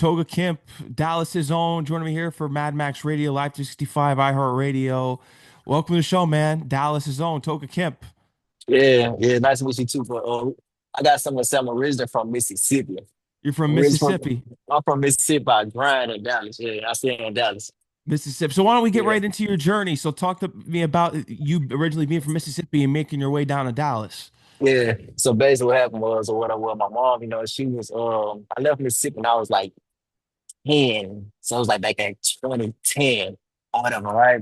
Toga Kimp, Dallas's own, joining me here for Mad Max Radio, Live 365, iHeartRadio. Welcome to the show, man. Dallas's own, Toga Kimp. Yeah, yeah, nice to meet you too. But I got something to say. I'm originally from Mississippi. You're from Originally from, Mississippi. I'm from Mississippi. I grind in Dallas. Yeah, I stay in Dallas. Mississippi. So why don't we get Yeah, right into your journey? So talk to me about you originally being from Mississippi and making your way down to Dallas. yeah. So basically, what happened was, or what I was, my mom, she was I left Mississippi when I was like 10, so it was like back in 2010 or whatever, right?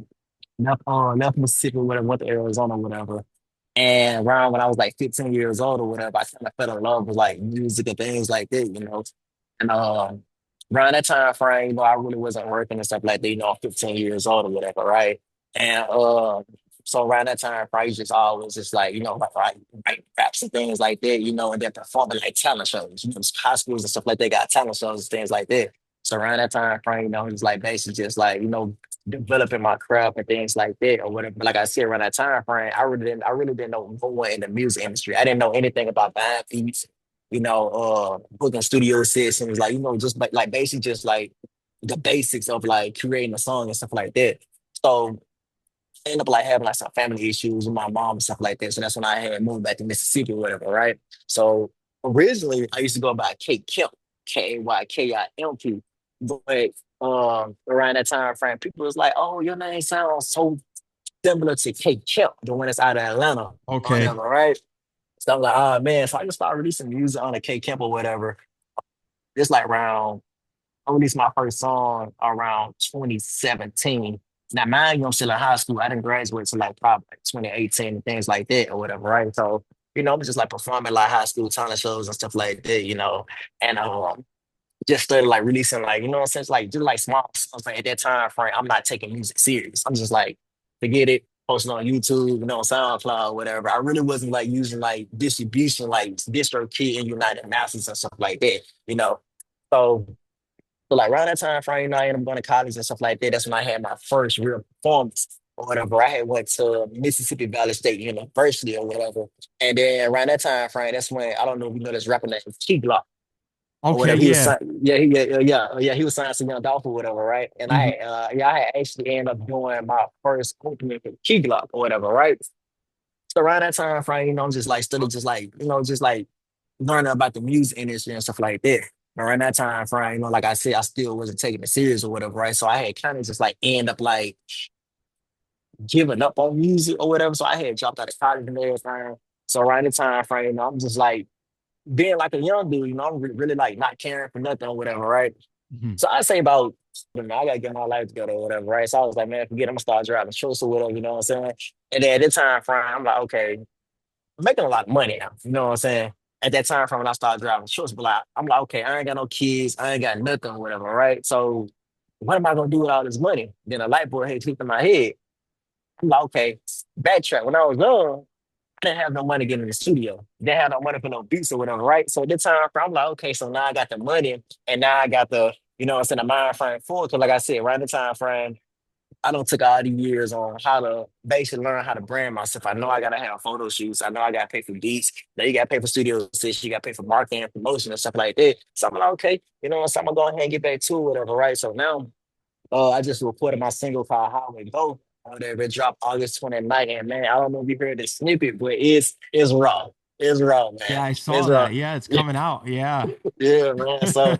Left Mississippi, whatever, went to Arizona, whatever. And around when I was like 15 years old or whatever, I kind of fell in love with like music and things like that. And around that time frame, I really wasn't working and stuff like that, I'm 15 years old or whatever, right? And so around that time frame, I just always just like, like write raps and things like that, and then performing like talent shows, high schools and stuff like that got talent shows and things like that. So around that time frame, it was like basically just like, developing my craft and things like that or whatever. But like I said, around that time frame, I really didn't know no one in the music industry. I didn't know anything about buying beats, booking studio sessions, like, just like basically just like the basics of like creating a song and stuff like that. So I ended up like having like some family issues with my mom and stuff like that. So that's when I had moved back to Mississippi or whatever, right? So originally I used to go by K Kemp, Kaykimp. But around that time frame, people was like, "Oh, your name sounds so similar to K Kemp, the one that's out of Atlanta or Okay. whatever, right?" So I'm like, "Oh man!" So I just started releasing music on the K Kemp or whatever. Just like around, I released my first song around 2017. Now, mind you, I'm still in high school. I didn't graduate till like probably like 2018 and things like that or whatever, right? So, I'm just like performing like high school talent shows and stuff like that. And just started like releasing like, what I'm saying, like just like small songs. Like at that time frame, I'm not taking music serious. I'm just like, forget it, posting on YouTube, SoundCloud, whatever. I really wasn't like using like distribution like DistroKid and United Masters and stuff like that. So like around that time frame, I ended up going to college and stuff like that. That's when I had my first real performance or whatever. I had went to Mississippi Valley State University or whatever. And then around that time frame, that's when I don't know if you know this rapper name Key or Okay, whatever. He was yeah. signed, he was signed to Young Dolph or whatever, right? And Mhm. I had actually ended up doing my first opening for Key Glock or whatever, right? So around that time frame, I'm just like studying, just like learning about the music industry and stuff like that. Around that time frame, like I said, I still wasn't taking it serious or whatever, right? So I had kind of just like end up like giving up on music or whatever. So I had dropped out of college and everything. So around the time frame, I'm just like being like a young dude, I'm really like not caring for nothing or whatever, right? Mhm. So I say about, I gotta get my life together or whatever, right? So I was like, man, forget it, I'm gonna start driving trucks or whatever, you know what I'm saying? And then at that time frame, I'm like, okay, I'm making a lot of money now, you know what I'm saying? At that time frame when I started driving trucks, but like, I'm like, okay, I ain't got no kids, I ain't got nothing or whatever, right? So what am I gonna do with all this money? Then a light bulb had clicked in my head. I'm like, okay, backtrack. When I was young, I didn't have no money getting in the studio. Didn't have no money for no beats or whatever, right? So at the time, I'm like, okay, so now I got the money and now I got the, I'm saying the mind frame forward. Cause like I said, around the time frame, I don't took all the years on how to basically learn how to brand myself. I know I gotta have photo shoots. I know I gotta pay for beats. Now you gotta pay for studio sessions. You gotta pay for marketing and promotion and stuff like that. So I'm like, okay, so I'm gonna go ahead and get back to it, whatever, right? So now I just recorded my single called Highway Go. Whatever, it dropped August 29th. And man, I don't know if you heard the snippet, but it's raw. It's raw, man. Yeah, I It's saw raw. that. Yeah, it's coming out. Yeah. Yeah, man. So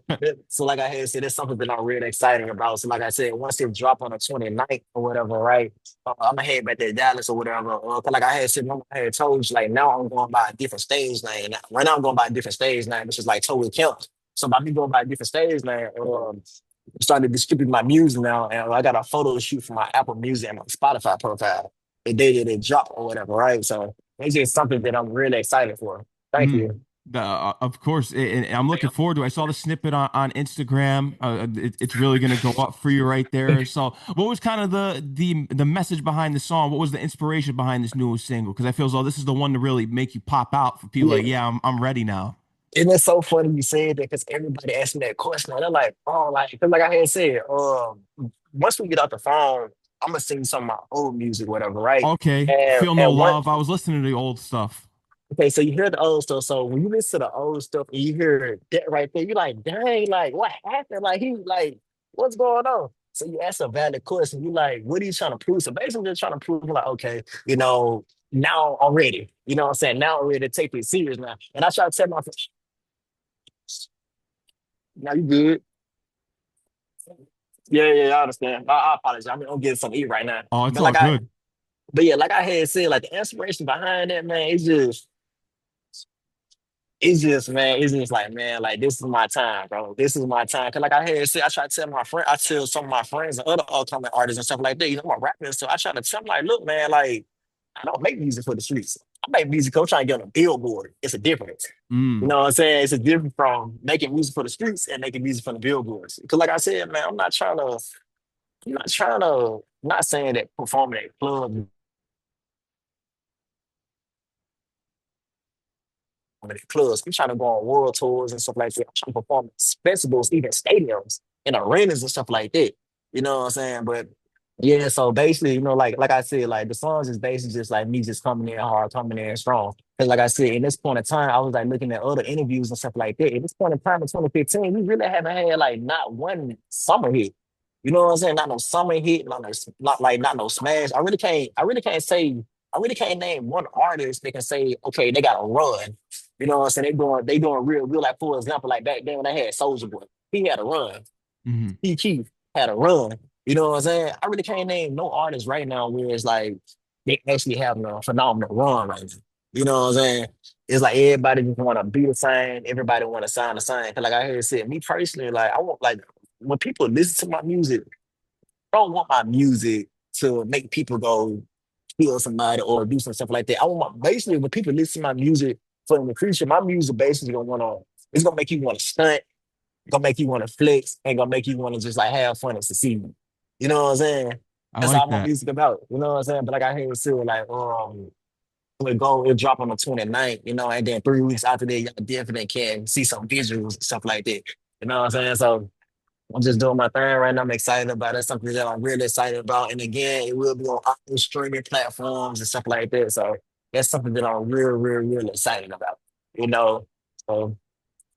like I had said, it's something that I'm really excited about. So like I said, once it drop on the 29th or whatever, right? I'm gonna head back to Dallas or whatever. 'Cause like I had said, I had told you, like now I'm going by a different stage name. Right now I'm going by a different stage name, which is like Toga Kimp. So by me going by a different stage name, starting to distribute my music now, and I got a photo shoot for my Apple Music and my Spotify profile the day that it dropped or whatever, right? So it's just something that I'm really excited for. Thank Mm. you. Of course, and I'm looking forward to it. I saw the snippet on Instagram. It's really going to go up for you right there. So, what was kind of the message behind the song? What was the inspiration behind this newest single? Because I feel as though this is the one to really make you pop out for people. Like, Yeah. yeah, I'm ready now. And it's so funny you said that because everybody asked me that question. And they're like, oh, like, 'cause like I had said, once we get off the phone, I'm gonna sing some of my old music, whatever, right? Okay, And feel no and one love. I was listening to the old stuff. Okay, so you hear the old stuff. So when you listen to the old stuff and you hear that right there, you're like, dang, like what happened? Like he like, what's going on? So you ask a valid question. You like, what are you trying to prove? So basically just trying to prove like, okay, now I'm ready. You know what I'm saying? Now I'm ready to take it serious now. And I try to tell my friends, now you good. Yeah, I understand. I apologize. I'm getting something to eat right now. Oh, it's But all like I good. but yeah, like I had said, like the inspiration behind that, man, it's just like, man, like this is my time, bro. This is my time. Cause like I had said, I try to tell my friend, I tell some of my friends and other upcoming artists and stuff like that, I'm a rapper. So I try to tell them, like, look, man, like, I don't make music for the streets. I make music 'cause I'm trying to get on a billboard. It's a difference. You Mm. know what I'm saying? It's a difference from making music for the streets and making music for the billboards. Cause like I said, man, I'm not saying that performing at clubs clubs. I'm trying to go on world tours and stuff like that. I'm trying to perform at festivals, even stadiums and arenas and stuff like that. You know what I'm saying? But yeah, so basically, like I said, like the songs is basically just like me just coming in hard, coming in strong. Because like I said, in this point in time, I was like looking at other interviews and stuff like that. At this point in time in 2015, we really haven't had like not one summer hit. You know what I'm saying? Not no summer hit, not no smash. I really can't name one artist that can say, okay, they got a run. You know what I'm saying? They doing real like for example, like back then when they had Soldier Boy, he had a run. Hmm. Chief Keef had a run. You know what I'm saying? I really can't name no artist right now where it's like they actually having a phenomenal run right now. You know what I'm saying? It's like everybody just want to be the same. Everybody want to sound the same. 'Cause like I heard said, me personally, like I want like when people listen to my music, I don't want my music to make people go kill somebody or do some stuff like that. I want basically when people listen to my music for in the future, my music basically gonna want to it's gonna make you want to stunt, gonna make you want to flex, and gonna make you want to just like have fun and succeed. You know what I'm saying? I That's like all my that. music about. You know what I'm saying? But like I heard too, like it drop on the 29th, and then 3 weeks after that, y'all definitely can see some visuals and stuff like that. You know what I'm saying? So I'm just doing my thing right now. I'm excited about it. Something that I'm really excited about. And again, it will be on all streaming platforms and stuff like that. So that's something that I'm real excited about. You know, so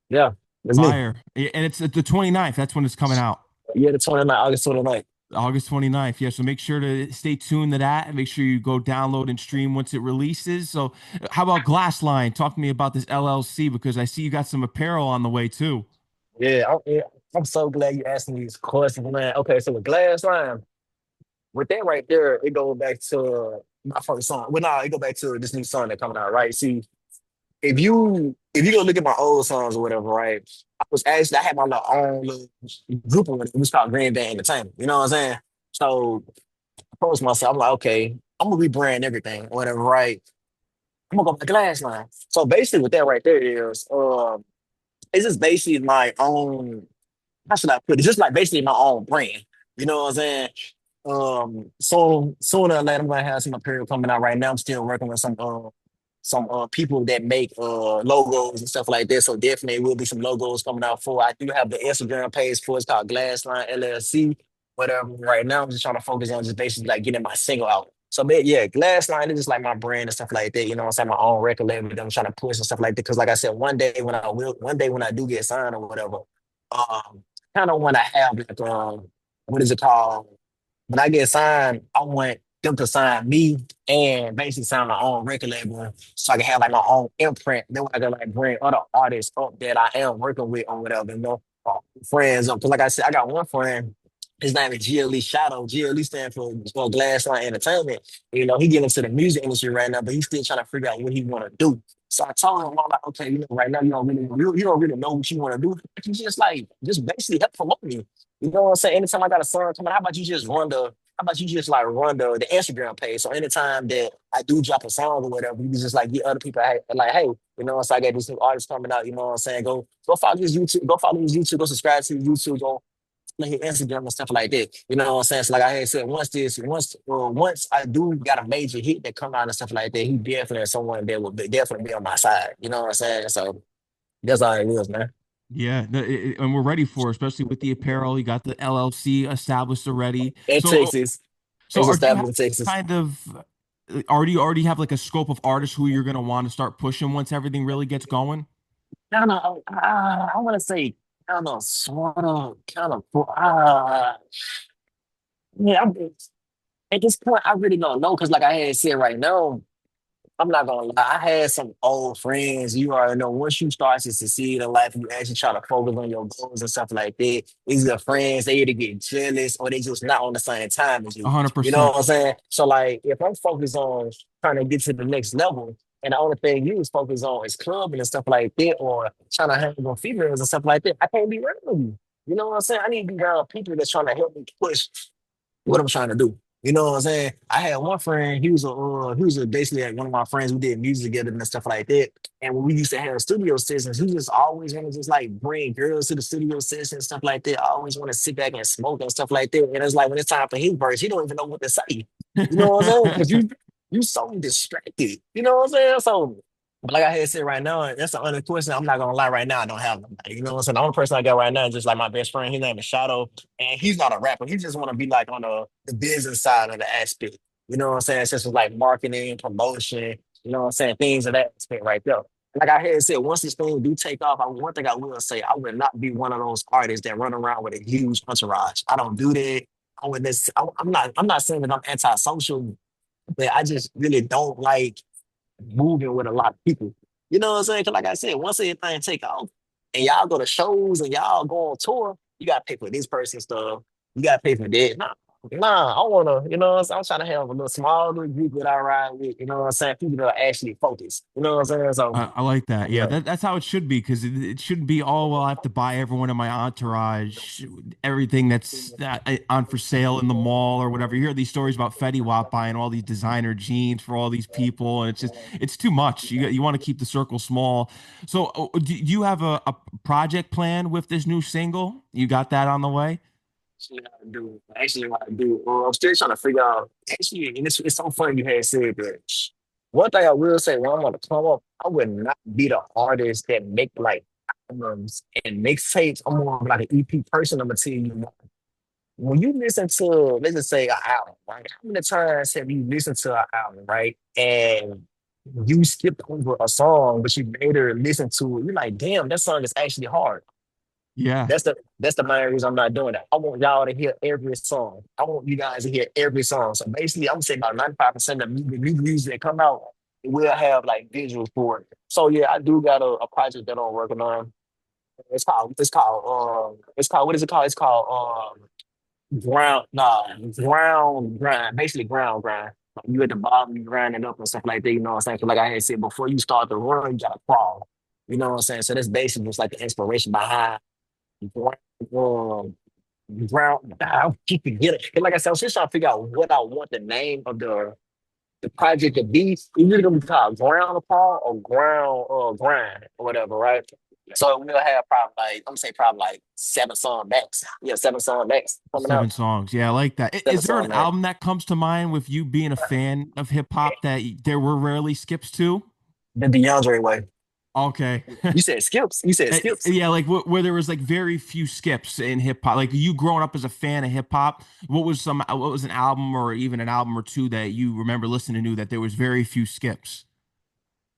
yeah, that's me. Fire. And it's at the 29th. That's when it's coming out. Yeah, the 29th, August 29th. August 29th. Yeah, so make sure to stay tuned to that and make sure you go download and stream once it releases. So, how about Glass Line? Talk to me about this LLC because I see you got some apparel on the way too. Yeah, I'm so glad you asked me these questions, man. Okay, so with Glass Line, with that right there, it goes back to my first song. Well, no, it go back to this new song that coming out, right? See, if you go look at my old songs or whatever, right? I had my little own little group of it. It was called Grand Band Entertainment. You know what I'm saying? So I promised myself, I'm like, okay, I'm gonna rebrand everything, whatever, right? I'm gonna go back Glass Line. So basically, what that right there is, it's just basically my own. How should I put it? Just like basically my own brand. You know what I'm saying? So sooner or later, I'm gonna have some apparel coming out. Right now, I'm still working with some people that make logos and stuff like that. So definitely will be some logos coming out for. I do have the Instagram page for it's called Glass Line LLC. Whatever. Right now, I'm just trying to focus on just basically like getting my single out. So but yeah, Glass Line is just like my brand and stuff like that. You know what I'm saying? My own record label that I'm trying to push and stuff like that. Because like I said, one day when I do get signed or whatever, kind of want to have like what is it called? When I get signed, I want them to sign me and basically sign my own record label so I can have like my own imprint. Then I can like bring other artists up that I am working with or whatever, friends up. Because like I said, I got one friend. His name is GLE Shoutout. GLE stand for Glass Line Entertainment. He getting into the music industry right now, but he's still trying to figure out what he want to do. So I told him, I'm like, okay, right now you don't really know what you want to do. You just basically help promote me. You know what I'm saying? Anytime I got a song coming, how about you just like run the Instagram page? So anytime that I do drop a song or whatever, you can just like get other people like, hey, so I got this new artist coming out, you know what I'm saying? Go follow his YouTube, go subscribe to his YouTube, go like his Instagram and stuff like that. You know what I'm saying? So like I had said, once I do got a major hit that come out and stuff like that, he definitely is someone that will definitely be on my side. You know what I'm saying? So that's all it is, man. Yeah, and we're ready for it, especially with the apparel. You got the LLC established already. In So, Texas, so it's are do you have established in Texas. kind of? already have like a scope of artists who you're gonna want to start pushing once everything really gets going? No, no, I want to say kind of, sort of, kind of. Yeah, at this point, I really don't know because, like I had said right now, I'm not gonna lie. I had some old friends. You already know once you start to succeed in life, you actually try to focus on your goals and stuff like that. These are friends, they either get jealous or they just not on the same time as A you. hundred You know percent. what I'm saying? So like if I'm focused on trying to get to the next level and the only thing you was focused on is clubbing and stuff like that, or trying to hang on females and stuff like that, I can't be around you. You know what I'm saying? I need to be around people that's trying to help me push what I'm trying to do. You know what I'm saying? I had one friend. He was basically like one of my friends. We did music together and stuff like that. And when we used to have studio sessions, he just always want to just like bring girls to the studio session and stuff like that. I always want to sit back and smoke and stuff like that. And it's like when it's time for his verse, he don't even know what to say. You know what I'm saying? Because you so distracted. You know what I'm saying? So but like I had said right now, that's the only question. I'm not gonna lie, right now, I don't have nobody. You know what I'm saying? The only person I got right now is just like my best friend. His name is Shoutout, and he's not a rapper. He just want to be like on the business side of the aspect. You know what I'm saying? It's just like marketing, promotion, you know what I'm saying? Things of that aspect right there. Like I had said, once this thing do take off, one thing I will say, I will not be one of those artists that run around with a huge entourage. I don't do that. I'm not saying that I'm antisocial, but I just really don't like moving with a lot of people. You know what I'm saying? 'Cause like I said, once everything take off and y'all go to shows and y'all go on tour, you gotta pay for this person's stuff. You gotta pay for that. Nah, I wanna, you know what I'm saying? I'm trying to have a little small little group that I ride with, you know what I'm saying? People that are actually focused. You know what I'm saying? So I like that. Yeah, yeah. that's how it should be because it shouldn't be, oh, well, I have to buy everyone in my entourage everything that's on for sale in the mall or whatever. You hear these stories about Fetty Wap buying all these designer jeans for all these people, and it's too much. You want to keep the circle small. So, do you have a project plan with this new single? You got that on the way? Actually, I do. Actually, what I do. I'm still trying to figure out. Actually, and it's so funny you had said that. One thing I will say, when I want to come up, I would not be the artist that make like albums and mixtapes. I'm more of like an EP person. I'm gonna tell you, when you listen to, let's just say, an album, right? How many times have you listened to an album, right? And you skipped over a song, but you later listen to it. You're like, damn, that song is actually hard. Yeah. That's the main reason I'm not doing that. I want y'all to hear every song. I want you guys to hear every song. So basically, I'm saying about 95% of the new music that come out will have like visuals for it. So yeah, I do got a project that I'm working on. It's called what is it called? It's called ground grind, basically ground grind. Like, you at the bottom, you grinding up and stuff like that. You know what I'm saying? 'Cause like I had said, before you start to run, you gotta crawl. You know what I'm saying? So that's basically just like the inspiration behind ground, um, I keep forgetting. And like I said, I was just trying to figure out what I want the name of the project to be. It's either gonna be called Ground Upon or Ground Grind or whatever, right? So we'll have probably like I'm gonna say probably like 7 song max. Yeah, 7 song max coming out. 7 songs. Yeah, I like that. Seven Is there song an max. album that comes to mind with you being a fan of hip hop that there were rarely skips to? The DeAndre way. Okay. You said skips. You said skips. Yeah, like where there was like very few skips in hip hop. Like you growing up as a fan of hip hop, what was an album or even an album or two that you remember listening to that there was very few skips?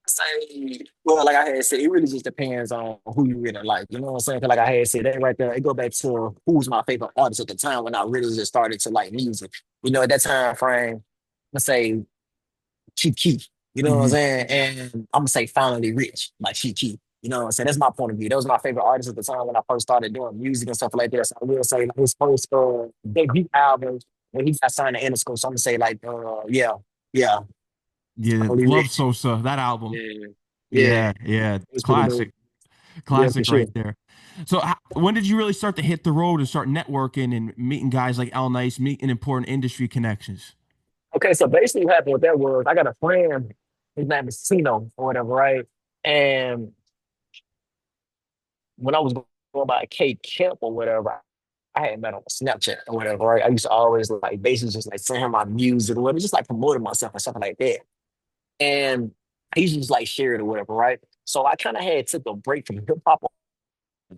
Say, well, like I had said, it really just depends on who you really like. You know what I'm saying? 'Cause like I had said, that right there, it go back to who's my favorite artist at the time when I really just started to like music. At that time frame, let's say Chief Keef. You know what I'm Hmm. saying? And I'm gonna say finally rich, like Chief Keef. You know what I'm saying? That's my point of view. That was my favorite artist at the time when I first started doing music and stuff like that. So I will say like, his first debut album when he got signed to Interscope. So I'm gonna say like yeah, yeah, Yeah, finally love rich. Sosa, that album. Yeah. Yeah. Yeah, yeah, It's pretty dope. classic, Yeah, for classic sure. right there. So when did you really start to hit the road and start networking and meeting guys like Al Nice, meeting important industry connections? Okay, so basically what happened with that was I got a friend, his name is Tino or whatever, right? And when I was going by Kate Kemp or whatever, I had met on Snapchat or whatever, right? I used to always like basically just like send him my music or whatever, just like promoting myself or something like that. And I used to just like share it or whatever, right? So I kind of had took a break from hip hop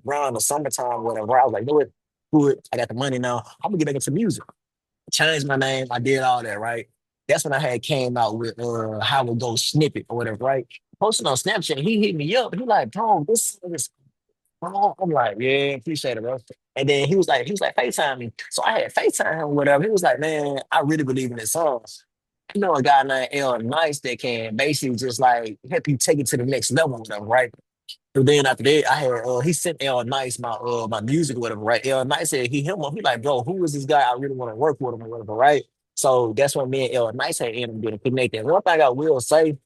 around the summertime or whatever. I was like, know what? Good. I got the money now. I'm gonna get back into music. Changed my name. I did all that, right? That's when I had came out with how it goes snippet or whatever, right? Posting on Snapchat, he hit me up. He like, bro, this is bro. I'm like, yeah, appreciate it, bro. And then he was like, FaceTime me. So I had FaceTime him, whatever. He was like, man, I really believe in this song. You know, a guy named L Nice that can basically just like help you take it to the next level, whatever, right? So then after that, I had he sent L Nice my music or whatever, right? L Nice said he him up. He like, bro, who is this guy? I really want to work with him or whatever, right? So that's when me and L Nice had ended up getting connected. One thing I will say,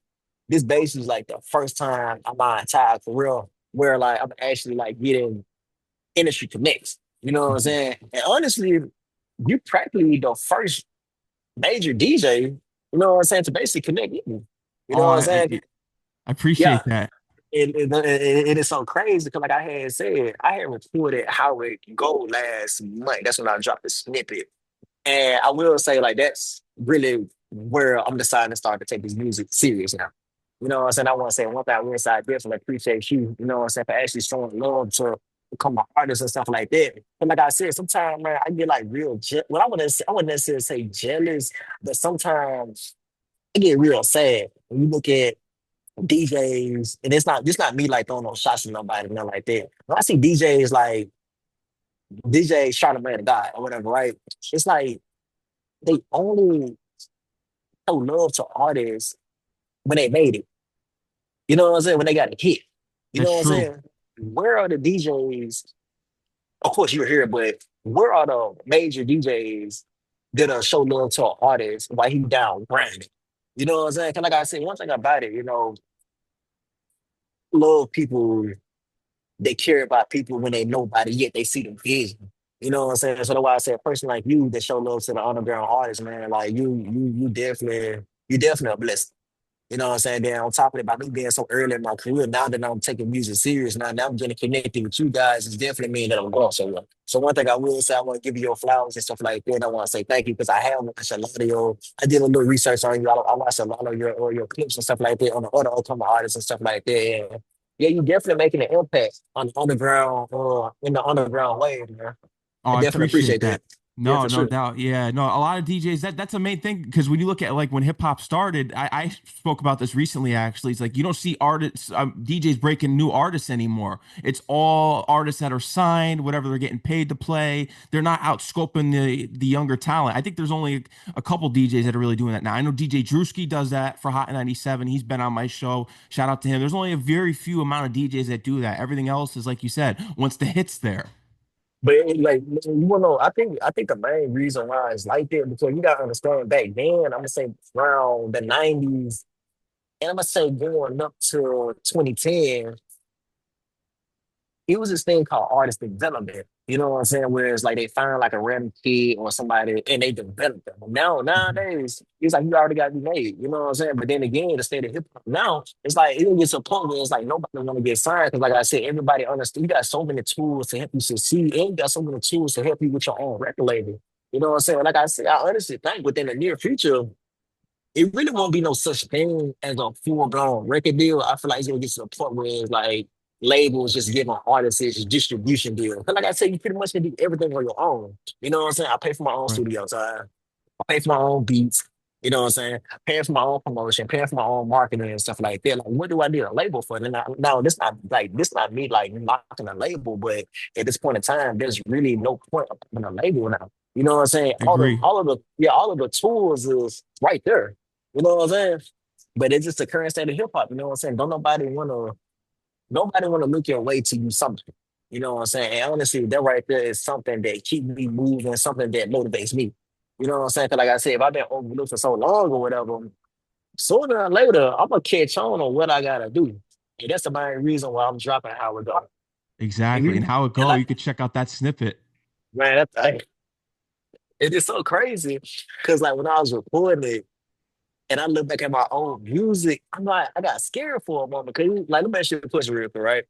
this bass is like the first time in my entire career where like I'm actually like getting industry connects. You know what I'm saying? And honestly, you practically the first major DJ, you know what I'm saying, to basically connect with me. You know Oh, what I'm saying? I Yeah, appreciate that. it is so crazy because, like I had said, I had recorded How It Go last month. That's when I dropped the snippet. And I will say, like, that's really where I'm deciding to start to take this music serious now. You know what I'm saying? I want to say one thing I will say, I definitely appreciate you, you know what I'm saying, for actually showing love to become an artist and stuff like that. And like I said, sometimes, man, I get like real, well, I wouldn't necessarily say jealous, but sometimes I get real sad when you look at DJs, and it's not me like throwing no shots at nobody, nothing like that. When I see DJs like DJ Charlamagne the God or whatever, right? It's like they only show love to artists when they made it. You know what I'm saying? When they got a hit. You That's know what I'm true. saying? Where are the DJs? Of course you're here, but where are the major DJs that'll show love to an artist while he down grinding? You know what I'm saying? 'Cause like I said, one thing about it, love people. They care about people when they nobody yet they see the vision. You know what I'm saying? So that's why I said a person like you that show love to the underground artists, man, like you definitely a blessing. You know what I'm saying? Then on top of it, by me being so early in my career, now that I'm taking music serious, now I'm getting connected with you guys, it's definitely mean that I'm going somewhere. So one thing I will say, I want to give you your flowers and stuff like that. And I want to say thank you because I have watched a lot of your, I did a little research on you. I watched a lot of your clips and stuff like that on the other upcoming artists and stuff like that. And yeah, you definitely making an impact on the underground, in the underground way, man. Oh, I I definitely appreciate appreciate that. that. Yeah, No, for no sure. doubt. Yeah, no, a lot of DJs that's a main thing because when you look at like when hip hop started, I spoke about this recently actually. It's like you don't see artists, DJs breaking new artists anymore. It's all artists that are signed, whatever they're getting paid to play. They're not out scoping the younger talent. I think there's only a couple DJs that are really doing that now. I know DJ Drewski does that for Hot 97. He's been on my show. Shout out to him. There's only a very few amount of DJs that do that. Everything else is like you said, once the hit's there. But like you wanna know, I think the main reason why it's like that because you gotta understand back then, I'm gonna say around the 90s, and I'm gonna say going up to 2010, it was this thing called artist development. You know what I'm saying? Whereas like they find like a random kid or somebody and they develop them. Now Mhm. nowadays it's like you already got to be made. You know what I'm saying? But then again, the state of hip hop now it's like it gets to a point where it's like nobody want to get signed because like I said, everybody understand. You got so many tools to help you succeed, and you got so many tools to help you with your own record label. You know what I'm saying? Like I said, I honestly think within the near future it really won't be no such thing as a full blown record deal. I feel like it's gonna get to the point where it's like labels just giving artists a distribution deal. 'Cause like I said, you pretty much can do everything on your own. You know what I'm saying? I pay for my own Right. studio time. I pay for my own beats. You know what I'm saying? Paying for my own promotion, paying for my own marketing and stuff like that. Like, what do I need a label for? And now this not me like knocking a label, but at this point in time, there's really no point of having a label now. You know what I'm saying? I All the agree. all of the yeah, all of the tools is right there. You know what I'm saying? But it's just the current state of hip hop. You know what I'm saying? Don't nobody wanna look your way to you something. You know what I'm saying? And honestly, that right there is something that keep me moving, something that motivates me. You know what I'm saying? 'Cause like I said, if I've been overlooked for so long or whatever, sooner or later, I'm gonna catch on what I gotta do. And that's the main reason why I'm dropping how it go. And Exactly. And you how it and go, like, you could check out that snippet. man, it is so crazy. Cause like when I was recording it and I look back at my old music, I'm like, I got scared for a moment. Cause like let me ask you a question real quick, right?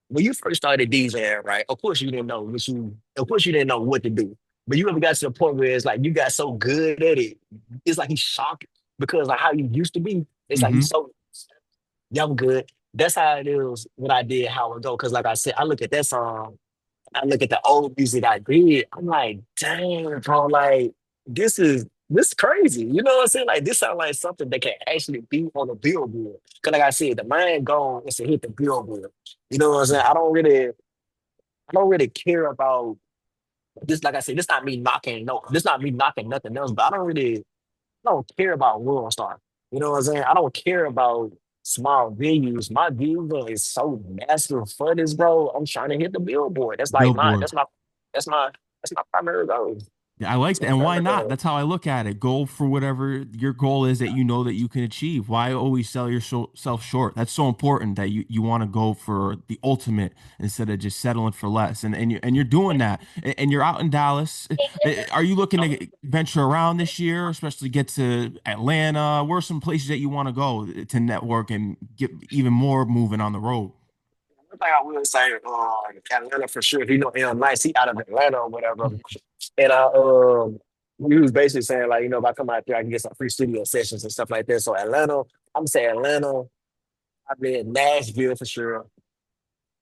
When you first started DJing, right? Of course you didn't know what to do. But you ever got to the point where it's like you got so good at it, it's like you shocked because like how you used to be. It's like you Hmm. so young good. That's how it is when I did How It Go. Cause like I said, I look at that song, I look at the old music I did, I'm like, dang, bro, like this is this crazy. You know what I'm saying? Like this sounds like something that can actually be on the billboard. Cause like I said, the main goal is to hit the billboard. You know what I'm saying? I don't really care about this. Like I said, this not me knocking no, this not me knocking nothing else. But I don't care about world star. You know what I'm saying? I don't care about small venues. My view is so massive for this, bro. I'm trying to hit the billboard. That's like Billboard. that's my that's my primary goal. Yeah, I like That's that. my And why primary not? goal. That's how I look at it. Go for whatever your goal is that you know that you can achieve. Why always sell yourself short? That's so important that you want to go for the ultimate instead of just settling for less. And you're doing that. And you're out in Dallas. Are you looking to venture around this year, especially get to Atlanta? Where are some places that you want to go to network and get even more moving on the road? One thing I will say, Atlanta for sure. He know nice. He out of Atlanta or whatever. And he was basically saying like, if I come out there, I can get some free studio sessions and stuff like that. So Atlanta, I'm saying Atlanta. I've been Nashville for sure.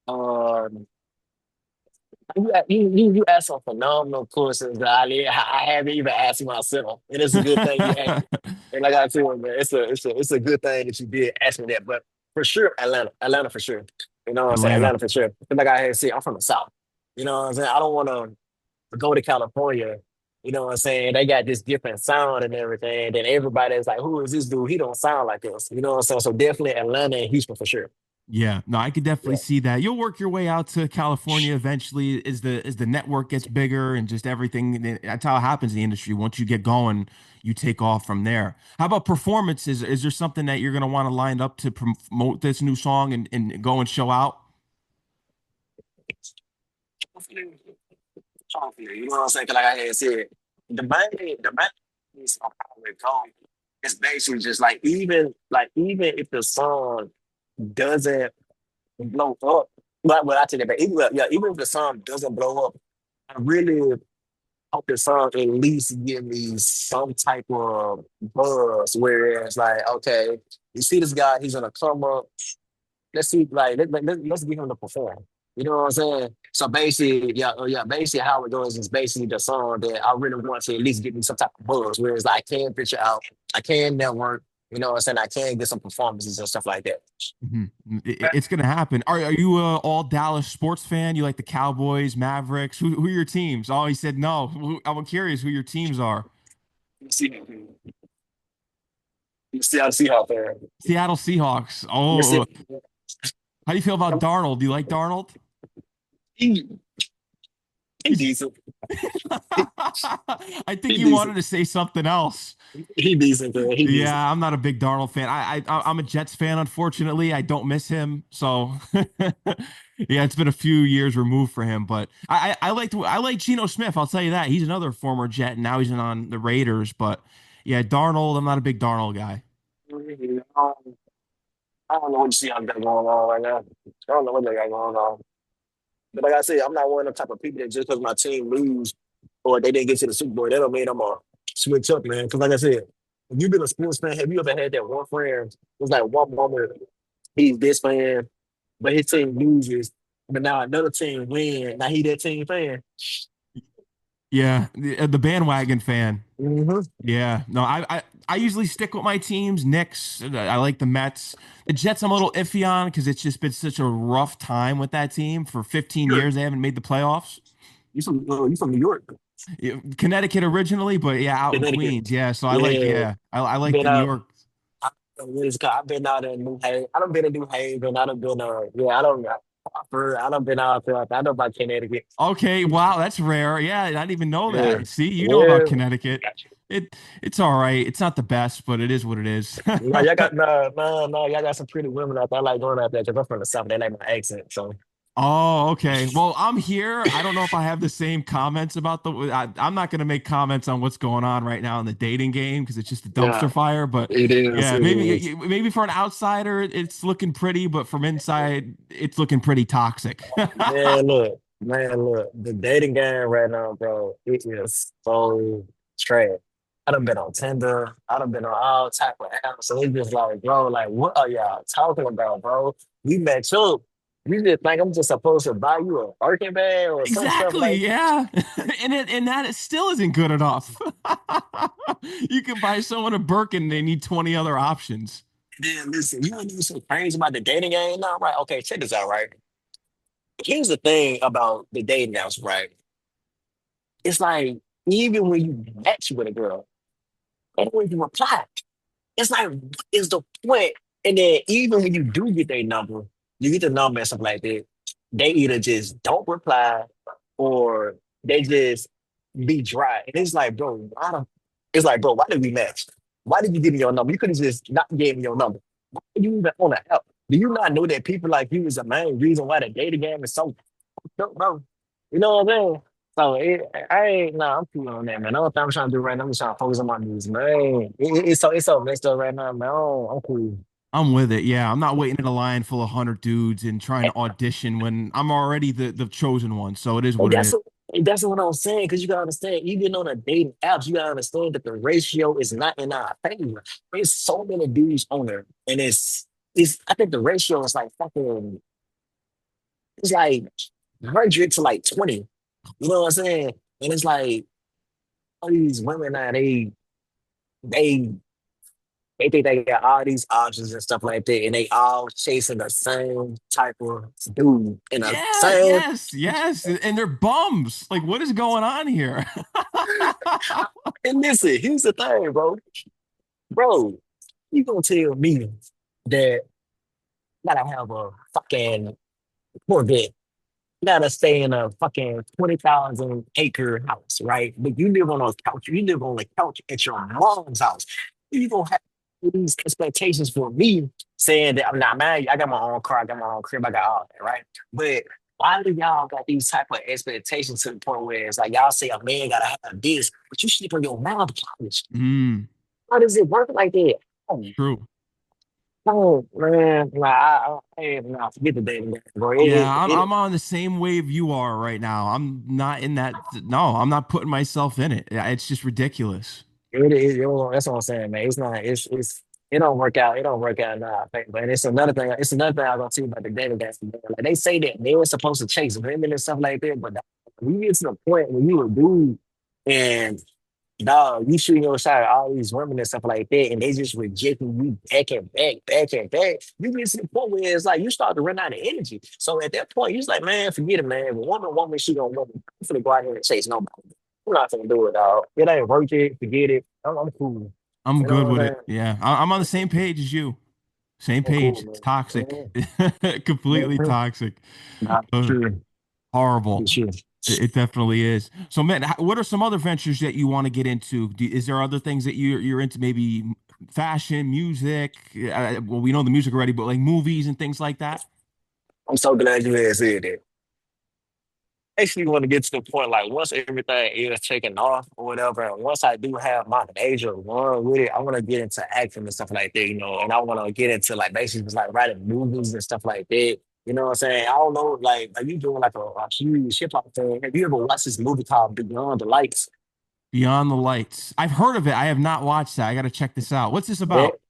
Um, you asked some phenomenal questions, Ali. I haven't even asked you myself, and it's a good thing you asked. And like I said, man, it's a good thing that you did ask me that. But for sure, Atlanta for sure. You know what I'm saying? Atlanta. Atlanta for sure. But like I had said, I'm from the South. You know what I'm saying? I don't want to go to California. You know what I'm saying? They got this different sound and everything. Then everybody is like, "Who is this dude? He don't sound like us." You know what I'm saying? So definitely Atlanta and Houston for sure. Yeah, no, I could definitely Yeah. see that. You'll work your way out to California eventually as the network gets bigger and just everything. That's how it happens in the industry. Once you get going, you take off from there. How about performances? Is there something that you're gonna want to line up to promote this new song and go and show out? You know what I'm saying? 'Cause like I had said, the main piece of how it goes is basically just like even if the song doesn't blow up, but when I take it back, even yeah, even if the song doesn't blow up, I really hope the song at least give me some type of buzz. Whereas like, okay, you see this guy, he's gonna come up. Let's see, like let's get him to perform. You know what I'm saying? So basically, yeah, basically how it goes is basically the song that I really want to at least give me some type of buzz. Whereas like, I can picture out, I can network. You know what I'm saying? I can get some performances and stuff like that. Mhm. It's gonna happen. Are you a all Dallas sports fan? You like the Cowboys, Mavericks? Who are your teams? Oh, he said no. I'm curious who your teams are. You see, you see how Seahawks fan. Seattle Seahawks. You see, Oh, how do you feel about Darnold? Do you like Darnold? he, he decent. He, I think he you wanted decent. to say something else. He decent, man. He decent. Yeah, I'm not a big Darnold fan. I'm a Jets fan, unfortunately. I don't miss him. So yeah, it's been a few years removed for him. But I like Geno Smith. I'll tell you that. He's another former Jet, and now he's on the Raiders. But yeah, Darnold, I'm not a big Darnold guy. I don't know what you see I'm got going on right now. I don't know what they got going on. But like I said, I'm not one of the type of people that just because my team lose or they didn't get to the Super Bowl, that don't mean I'm gonna switch up, man. Because like I said, if you've been a sports fan, have you ever had that one friend? It was like one moment he's this fan, but his team loses, but now another team win. Now he that team fan. Yeah, the bandwagon fan. Mm-hmm. Yeah, no, I usually stick with my teams. Knicks, I like the Mets. The Jets, I'm a little iffy on because it's just been such a rough time with that team. For 15 Sure. years, they haven't made the playoffs. You from New York, Yeah, Connecticut originally, but yeah, out in Connecticut. Queens. Yeah, so I like Yeah, I like been the New out. York. I've been out in New Haven. I done been in New Haven. I done been I done been out there. I know about Connecticut. Okay, wow, that's rare. Yeah, I didn't even know Yeah. that. See, you know about Yeah. Connecticut. Got you. It's all right. It's not the best, but it is what it is. No, y'all got no, y'all got some pretty women out there. I like going out there because I'm from the South. They like my accent. So Oh, okay. Well, I'm here. I don't know if I have the same comments about I'm not going to make comments on what's going on right now in the dating game because it's just a yeah, dumpster fire. But it is. yeah, It is. maybe for an outsider, it's looking pretty, but from inside, it's looking pretty toxic. Man, look. The dating game right now, bro. It is so trash. I done been on Tinder. I done been on all type of apps. So it's just like, bro, like, what are y'all talking about, bro? We match up. You just think I'm just supposed to buy you a Birkin bag or some stuff Exactly, like yeah. And that it still isn't good enough. You can buy someone a Birkin, they need 20 other options. that. Listen, you want to do some crazy about the dating game now, right? Okay, check this out, right? Here's the thing about the dating apps, right? It's like even when you match with a girl, and when you reply, it's like, what is the point? And then even when you do get their number, you get the number and stuff like that, they either just don't reply or they just be dry. And it's like, bro, it's like, bro, why did we match? Why did you give me your number? You could have just not gave me your number. Why are you even on the app? Do you not know that people like you is the main reason why the dating game is so fucked up, bro? You know what I'm saying? So I ain't nah, I'm cool on that, man. All I'm trying to do right now, I'm just trying to focus on my music, man. It's so messed up right now, man. I'm cool. I'm with it. Yeah, I'm not waiting in a line full of 100 dudes and trying to audition when I'm already the chosen one. So it is And what it that's is. what and that's what I'm saying. Because you gotta understand, even on a dating apps, you gotta understand that the ratio is not in our favor. There's so many dudes on there, and it's I think the ratio is like fucking it's like 100 to like 20. You know what I'm saying? And it's like all these women now, they they think they got all these options and stuff like that, and they all chasing the same type of dude in a Yeah, same. yes, yes. And they're bums. Like, what is going on here? And listen, here's the thing, bro, you gonna tell me that gotta have a fucking Corvette, gotta stay in a fucking 20,000 acre house, right? But you live on a couch, you live on a couch at your mom's house. You gonna have these expectations for me saying that I'm not married, I got my own car, I got my own crib, I got all that, right? But why do y'all got these type of expectations to the point where it's like y'all say a man gotta have this, but you sleep on your mom's couch? Mm, How does it work like that? true. Oh man, nah, nah, forget the dating game, bro. Yeah, I'm on the same wave you are right now. I'm not in that. No, I'm not putting myself in it. Yeah, it's just ridiculous. That's what I'm saying, man. It's not. It don't work out. It don't work out now. I think, but it's another thing. It's another thing I was gonna see about the dating game. Man. Like they say that they were supposed to chase women and stuff like that, but when you get to the point when you a dude and dog, you shooting your shot at all these women and stuff like that, and they just rejecting you back and back, back and back. You get to the point where it's like you start to run out of energy. So at that point, you're just like, man, forget it, man. If a woman want me, she gonna want me. I'm finna go out here and chase nobody. I'm not gonna do it, dog. It ain't worth it. Forget it. I'm cool. I'm You know good what with I'm it. saying? Yeah, I'm on the same page as you. Same I'm page. cool, It's man. toxic. Mhm. Completely Mhm. toxic. Nah, Uh, sure. Horrible. Sure. It definitely is. So, man, what are some other ventures that you want to get into? Is there other things that you're into? Maybe fashion, music. Well, we know the music already, but like movies and things like that. I'm so glad you had said that. Actually want to get to the point like once everything is taken off or whatever, and once I do have my major run with it, I want to get into acting and stuff like that, and I want to get into like basically just like writing movies and stuff like that. You know what I'm saying? I don't know, like, are you doing like a huge hip hop thing? Have you ever watched this movie called Beyond the Lights? Beyond the Lights. I've heard of it. I have not watched that. I got to check this out. What's this about?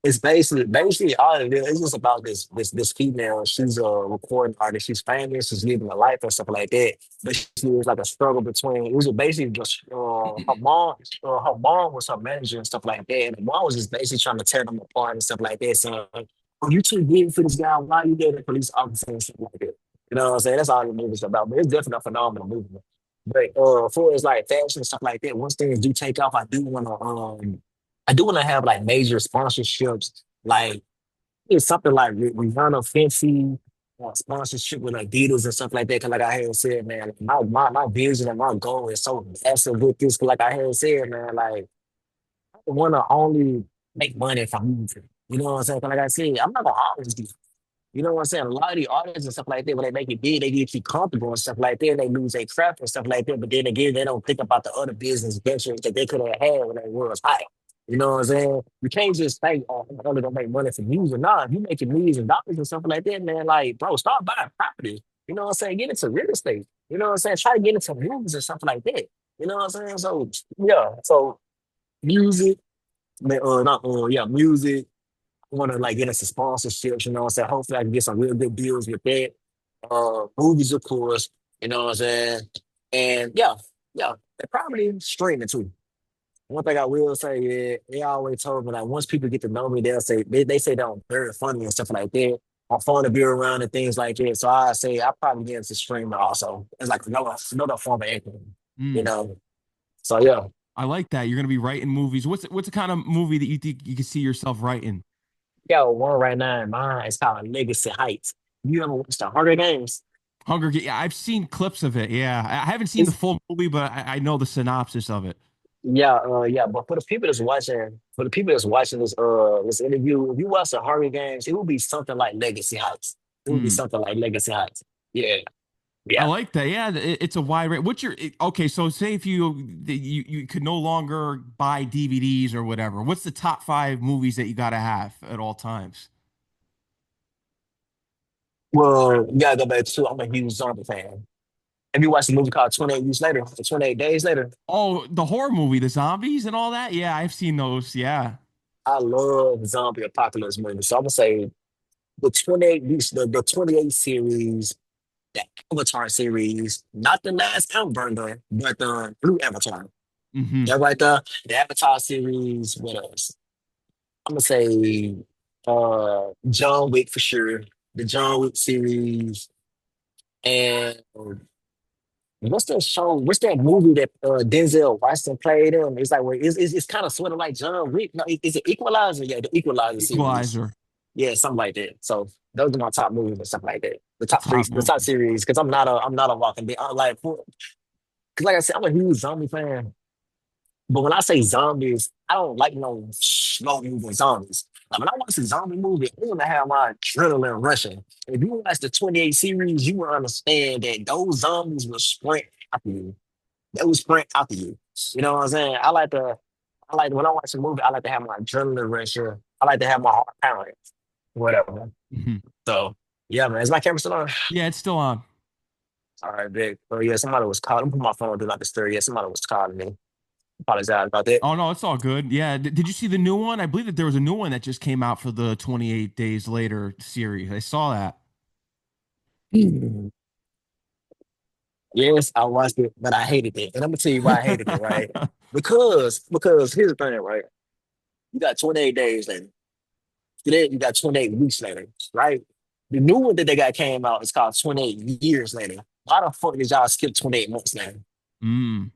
It's basically all it is. It's just about this female. She's a recording artist. She's famous. She's living a life and stuff like that. But she was like a struggle between. It was basically just her mom. Her mom was her manager and stuff like that. And the mom was just basically trying to tear them apart and stuff like that. Saying, "Oh, you too big for this guy. Why you getting a police officer and stuff like that?" You know what I'm saying? That's all the movie's about. But it's definitely a phenomenal movie. But for as like fashion and stuff like that, once things do take off, I do want to have like major sponsorships, like it's something like Rihanna Fenty sponsorship with Adidas and stuff like that. Cause like I had said, man, like, my vision and my goal is so massive with this. 'Cause like I had said, man, like I want to only make money from music. You know what I'm saying? 'Cause like I said, I'm not gonna always be. You know what I'm saying? A lot of the artists and stuff like that, when they make it big, they get too comfortable and stuff like that, and they lose their craft and stuff like that. But then again, they don't think about the other business ventures that they could have had when they was high. You know what I'm saying? You can't just think, oh, I'm only gonna make money from music. Nah, if you making millions of dollars and stuff like that, man, like, bro, start buying property. You know what I'm saying? Get into real estate. You know what I'm saying? Try to get into movies and stuff like that. You know what I'm saying? So yeah, so music, man, not yeah, music. want to like get into sponsorships, you know what I'm saying? Hopefully I can get some real good deals with that. Movies, of course, you know what I'm saying? And yeah, yeah, they probably streaming too. One thing I will say, yeah, they always told me like once people get to know me, they'll say they say that I'm very funny and stuff like that. I'm fun to be around and things like that. So I say I probably get into streaming also. It's like another form of income, you Mm, know. So yeah. I like that. You're gonna be writing movies. What's the kind of movie that you think you can see yourself writing? Got one right now in mind. It's called Legacy Heights. You ever watched the Hunger Games? Hunger Games. Yeah, I've seen clips of it. Yeah, I haven't seen the It's full movie, but I know the synopsis of it. yeah. But for the people that's watching this interview, if you watch the Hunger Games, it will be something like Legacy Heights. It will be Mm. something like Legacy Heights. Yeah, I yeah. like that. Yeah, it's a wide range. Okay? So say if you could no longer buy DVDs or whatever, what's the top five movies that you gotta have at all times? Well, you gotta go back to. I'm a huge zombie fan. Have you watched the movie called 28 Weeks Later or 28 Days Later? Oh, the horror movie, the zombies and all that. Yeah, I've seen those. Yeah. I love zombie apocalypse movies. So I'm gonna say the 28 weeks, the 28 series, the Avatar series, not the last Outburner, but the Blue Avatar. Hmm. That right there, the Avatar series. What else? I'm gonna say John Wick for sure. The John Wick series. And what's that show? What's that movie that Denzel Washington played in? It's like where it's kind of sort of like John Wick. No, is it Equalizer? Yeah, the Equalizer series. Equalizer, Yeah, something like that. So those are my top movies and stuff like that. The the top three, top the top movie. series. Because I'm not a Walking Dead. Because like I said, I'm a huge zombie fan. But when I say zombies, I don't like no slow moving zombies. Like when I watch a zombie movie, I want to have my adrenaline rushing. If you watch the 28 series, you will understand that those zombies will sprint after you. They will sprint after you. You know what I'm saying? I like when I watch a movie, I like to have my adrenaline rushing. I like to have my heart pounding, whatever. Hmm. So yeah, man, is my camera still on? Yeah, it's still on. All right, big. Oh yeah, somebody was calling. Put my phone on do not disturb. Yeah, somebody was calling me. Apologize about that. Oh no, it's all good. Yeah, did you see the new one? I believe that there was a new one that just came out for the 28 Days Later series. I saw that. Yes, I watched it, but I hated it. And I'm gonna tell you why I hated it, right? Because here's the thing, right? You got 28 days later. Then you got 28 weeks later, right? The new one that they got came out is called 28 years later. Why the fuck did y'all skip 28 months later? Mm, You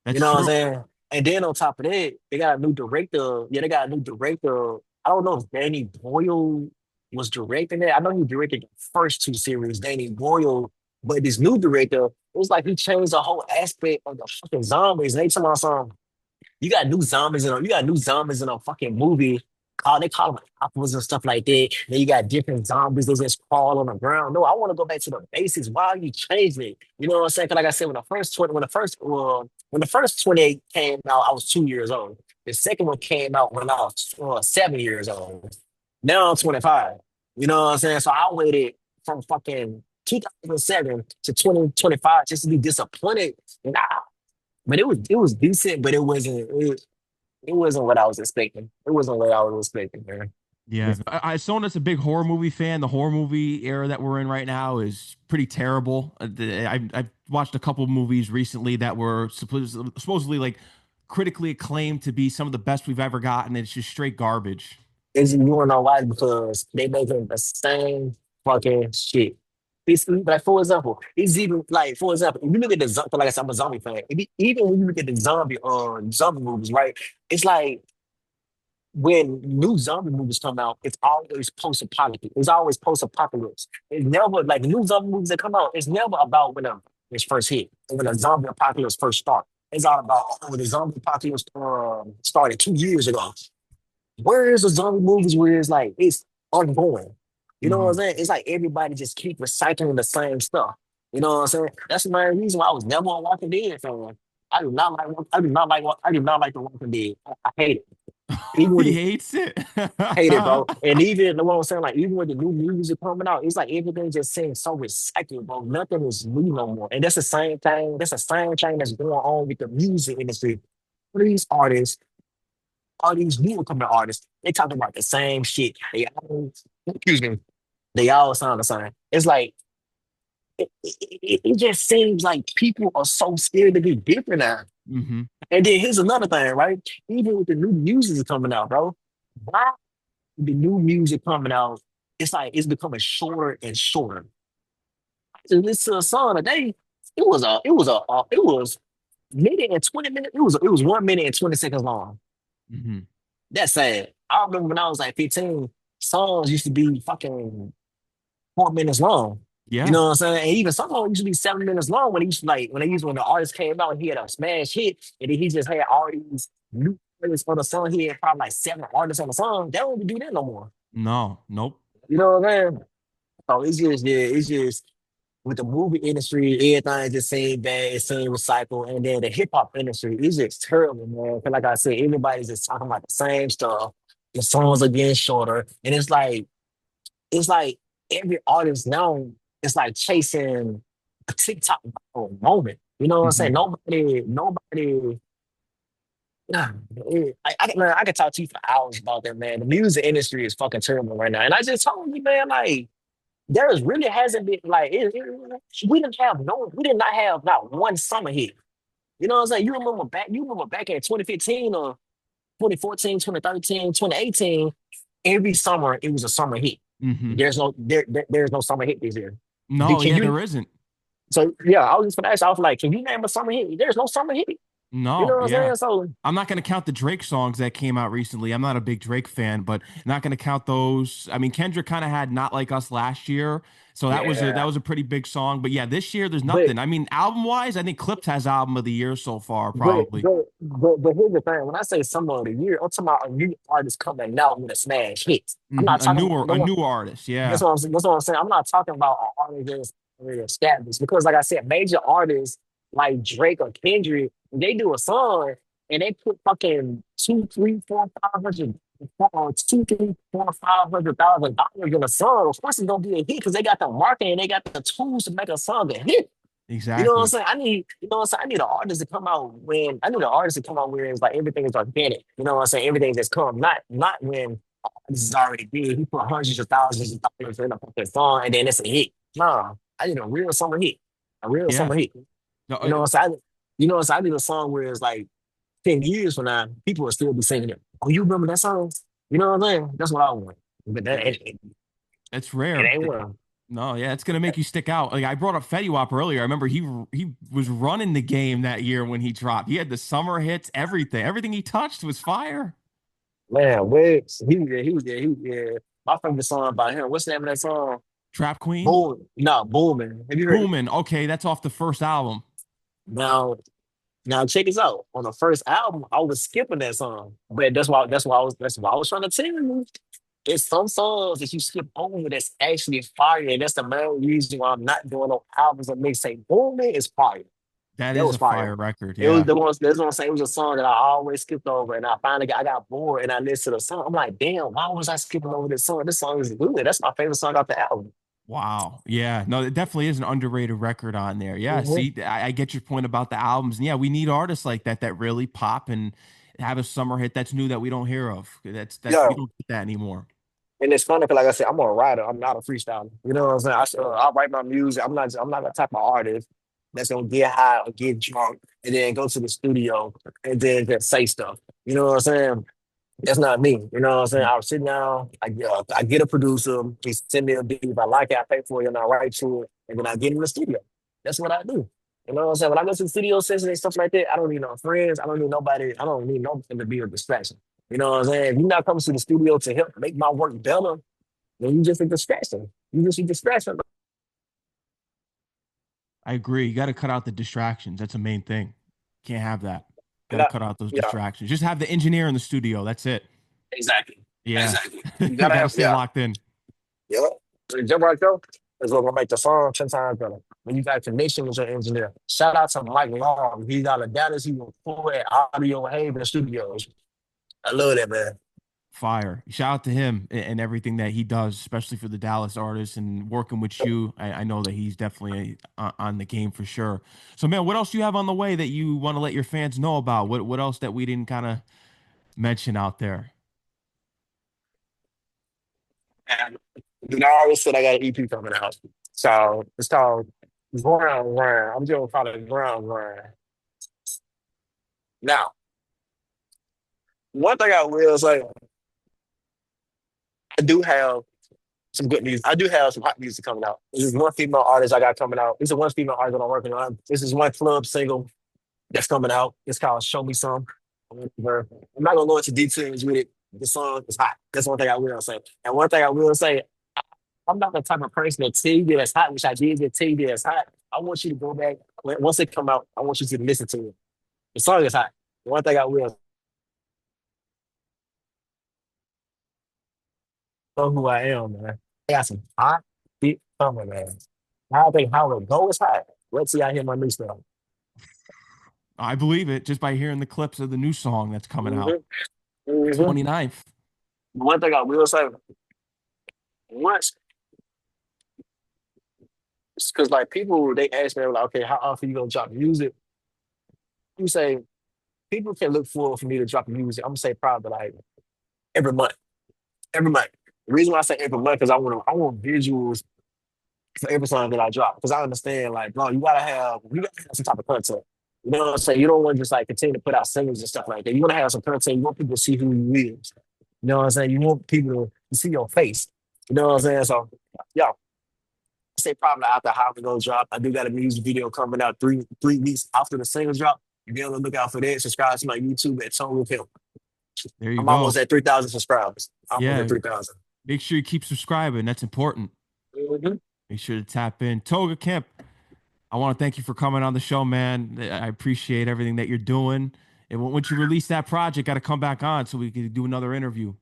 that's know what I'm true. saying? And then on top of that, they got a new director. Yeah, they got a new director. I don't know if Danny Boyle was directing it. I know he directed the first two series, Danny Boyle, but this new director, it was like he changed the whole aspect of the fucking zombies. And they talking about some you got new zombies in a fucking movie. They call them apples and stuff like that. Then you got different zombies that just crawl on the ground. No, I want to go back to the basics. Why are you changing it? You know what I'm saying? 'Cause like I said, when the first 28 came out, I was 2 years old. The second one came out when I was 7 years old. Now I'm 25. You know what I'm saying? So I waited from fucking 2007 to 2025 just to be disappointed. Nah, but it was decent, but it wasn't what I was expecting. It wasn't what I was expecting, man. Yeah, I someone that's a big horror movie fan. The horror movie era that we're in right now is pretty terrible. I've watched a couple of movies recently that were supposedly like critically acclaimed to be some of the best we've ever gotten. It's just straight garbage. Is you wanna know why? Because they making the same fucking shit. It's like for example, it's even like for example, if you look at the like I said, I'm a zombie fan. Even when you look at the zombie movies, right? It's like when new zombie movies come out, it's always post-apocalyptic. It's always post-apocalypse. It's never like the new zombie movies that come out. It's never about when it's first hit, or when a zombie apocalypse first start. It's all about when the zombie apocalypse started 2 years ago. Where is the zombie movies where it's like it's ongoing? You know what I'm Hmm. saying? It's like everybody just keep recycling the same stuff. You know what I'm saying? That's the main reason why I was never a Walking Dead fan. I do not like The Walking Dead. I hate it. Even with He the hates it. hate it, bro. And even the what I'm saying, like even with the new movies are coming out, it's like everything just seems so recycled, bro. Nothing is new no more. And that's the same thing. That's the same thing that's going on with the music industry. These artists, all these new coming artists. They talking about the same shit. They all, excuse me, they all sound the same. It's like it just seems like people are so scared to be different now. Hmm. And then here's another thing, right? Even with the new music is coming out, bro. Why the new music coming out? It's like it's becoming shorter and shorter. To listen to a song a day, it was minute and 20 minutes. It was 1 minute and 20 seconds long. Hmm. That's sad. I remember when I was like 15, songs used to be fucking 4 minutes long. You Yeah. know what I'm saying? And even some songs used to be 7 minutes long when he used to like when the artist came out and he had a smash hit and then he just had all these new artists on the song. He had probably like 7 artists on the song. They don't even do that no more. No. Nope. You know what I'm saying? So it's just yeah, it's just with the movie industry, everything just seemed bad, it seemed recycled, and then the hip hop industry is just terrible, man. 'Cause like I said, everybody's just talking about the same stuff. The songs are getting shorter, and it's like every artist now is like chasing a TikTok viral moment. You know what I'm saying? Hmm. Nobody. Nah, man, I could talk to you for hours about that, man. The music industry is fucking terrible right now, and I just told you, man, like there is really hasn't been like we did not have not one summer hit. You know what I'm saying? You remember back in 2015 or 2014, 2013, 2018, every summer it was a summer hit. Hmm. There's no summer hit this year. No, Can yeah, you there isn't. so yeah, I was just gonna ask, I was like, can you name a summer hit? There's no summer hit. You know No, what I'm yeah. saying? So I'm not going to count the Drake songs that came out recently. I'm not a big Drake fan, but not going to count those. I mean, Kendrick kind of had Not Like Us last year, so that yeah. was a pretty big song. But yeah, this year there's But nothing. I mean, album-wise, I think Clips has album of the year so far, but probably. but but here's the thing. When I say summer of the year, I'm talking about a new artist coming out with a smash hit. I'm Hmm. not talking about A no. newer artist. That's Yeah. what I'm saying. I'm not talking about an artist that's already established because, like I said, major artists like Drake or Kendrick, they do a song and they put fucking two, three, four, 500, 500,000 in a song. Of course, it's gonna be a hit because they got the marketing, they got the tools to make a song a hit. You know what I'm Exactly. saying? You know what I'm saying? I need an artist to come out where it's like everything is organic. You know what I'm saying? Everything just come, not when this is already big. He put hundreds of thousands of dollars in a fucking song and then it's a hit. Nah, I need a real summer hit. A real Yeah. summer hit. No, You know what I'm saying? You know what I'm saying? I need a song where it's like 10 years from now, people will still be singing it. Oh, you remember that song? You know what I'm saying? That's what I want. But it's it rare. ain't well. No, yeah, it's gonna make you stick out. Like I brought up Fetty Wap earlier. I remember he was running the game that year when he dropped. He had the summer hits, everything. Everything he touched was fire. Man, Wix, he was there. My favorite song by him. What's the name of that song? Trap Queen, Boom. No, Booming. Have you heard it? Boomin'. Okay, that's off the first album. Now, now check this out. On the first album, I was skipping that song. But that's why I was trying to tell you. It's some songs that you skip over that's actually fire. And that's the main reason why I'm not doing no albums or mixtape. Booming is fire. That That is was a fire. fire record. It was Yeah, the one. That's what I'm saying. It was a song that I always skipped over, and I got bored, and I listened to the song. I'm like, damn, why was I skipping over this song? This song is good. That's my favorite song off the album. wow. Yeah, no, it definitely is an underrated record on there. Yeah, Mhm. see, I get your point about the albums. And yeah, we need artists like that that really pop and have a summer hit that's new that we don't hear of. That's we Yeah, don't get that anymore. and it's funny because, like I said, I'm a writer. I'm not a freestyler. You know what I'm saying? I write my music. I'm not the type of artist that's gonna get high or get drunk and then go to the studio and then just say stuff. You know what I'm saying? That's not me. You know what I'm saying? Mhm. I'll sit down, I get a producer, he send me a beat. If I like it, I pay for it and I write to it, and then I get in the studio. That's what I do. You know what I'm saying? When I go to the studio sessions and stuff like that, I don't need no friends. I don't need nobody. I don't need nothing to be a distraction. You know what I'm saying? If you're not coming to the studio to help make my work better, then you just a distraction. You just a distraction. I agree. You got to cut out the distractions. That's the main thing. Can't have that. Got And to cut out those yeah, distractions. Just have the engineer in the studio. That's it. exactly. Yeah. Exactly. You You gotta got to have, stay yeah. locked in. Yep. So jump right there is what gonna make the song 10 times better. When you got connection with your engineer. Shout out to Mike Long. He got a Dallas. He will pull at Audio Haven Studios. I love that man. Fire. Shout out to him and everything that he does, especially for the Dallas artists and working with you. I know that he's definitely on the game for sure. So, man, what else do you have on the way that you want to let your fans know about? What else that we didn't kind of mention out there? And then I already said I got an EP coming out. So it's called Ground Round. I'm just gonna call it Ground Round. Now, one thing I will say, I do have some good music. I do have some hot music coming out. This is one female artist I got coming out. This is one female artist that I'm working on. This is one club single that's coming out. It's called Show Me Some. I'm not gonna go into details with it. The song is hot. That's one thing I will say. And one thing I will say, I'm not the type of person that tell you that it's hot, which I did just tell you that it's hot. I want you to go back once it come out. I want you to listen to it. The song is hot. One thing I will know who I am, man. I got some hot shit coming, man. I don't think how it go is hot. Let's see. I hear my new stuff. I believe it just by hearing the clips of the new song that's coming out Hmm. Hmm. 29th. One thing I will say, once, because like people they ask me like, okay, how often you gonna drop music? You say people can look forward for me to drop music. I'm gonna say probably like every month. Every month. The reason why I say every month because I want visuals for every song that I drop. Because I understand like, bro, you gotta have some type of content. You know what I'm saying? You don't want to just like continue to put out singles and stuff like that. You want to have some content. You want people to see who you is. You know what I'm saying? You want people to see your face. You know what I'm saying? So, yeah, say probably after how we gonna drop. I do got a music video coming out three weeks after the single drop. You be on the lookout for that. Subscribe to my YouTube at Toga Kimp. There you I'm almost go. at 3,000 subscribers. Almost at Yeah, 3,000. make sure you keep subscribing. That's important. Mhm. Make sure to tap in. Toga Kimp, I want to thank you for coming on the show, man. I appreciate everything that you're doing. And once you release that project, got to come back on so we can do another interview.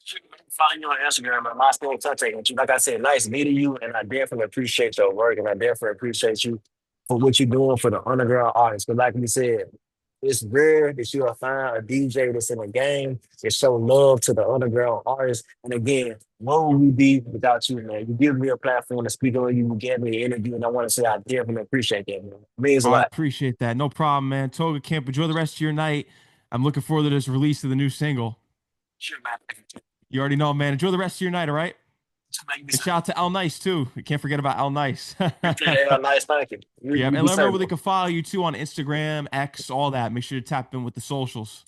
Sure. Find you on Instagram at my still contact with you. Like I said, nice meeting you, and I definitely appreciate your work, and I definitely appreciate you for what you're doing for the underground artists. But like we said, it's rare that you'll find a DJ that's in the game that show love to the underground artists. And again, what would we be without you, man? You give me a platform to speak on you, you gave me an interview, and I want to say I definitely appreciate that, man. It means Oh, a I lot. appreciate that. No problem, man. Toga Camp, enjoy the rest of your night. I'm looking forward to this release of the new single. Sure, man. You already know, man. Enjoy the rest of your night, all right? You be And safe. shout out to Al Nice, too. You can't forget about Al Nice. Yeah, nice, thank you. Yeah, You and be let me know safe, where they bro. can follow you, too, on Instagram, X, all that. Make sure to tap in with the socials.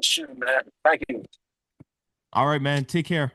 Sure, man. Thank you. All right, man. Take care.